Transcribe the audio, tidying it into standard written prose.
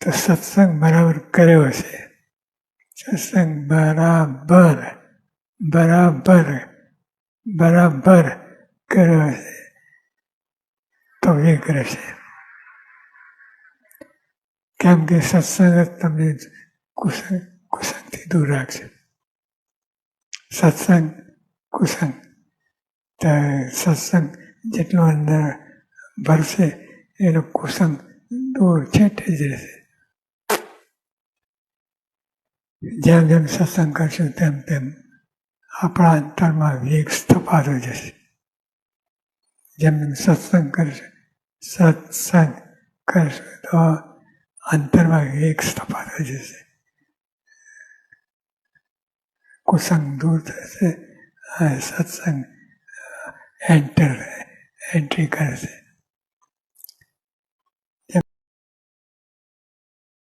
તો સત્સંગ બરાબર કર્યો છે. સત્સંગ બરાબર બરાબર બરાબર કર્યો છે તો વિગ્રહ છે. કેમ કે સત્સંગ જ તમને કુસંગથી દૂર રાખશે. સત્સંગ કુસંગ, તો સત્સંગ જેટલો અંદર ભરશે એનો કુસંગ દૂર છેટે જ રહેશે. જેમ જેમ સત્સંગ કરશું તેમ તેમ આપણા અંતરમાં વેગ સ્થપાતો જશે. જેમ જેમ સત્સંગ કરશું તો અંતરમાં વેગ સ્થપાતો જશે. કુસંગ દૂર થશે, સત્સંગ એન્ટ્રી કરશે.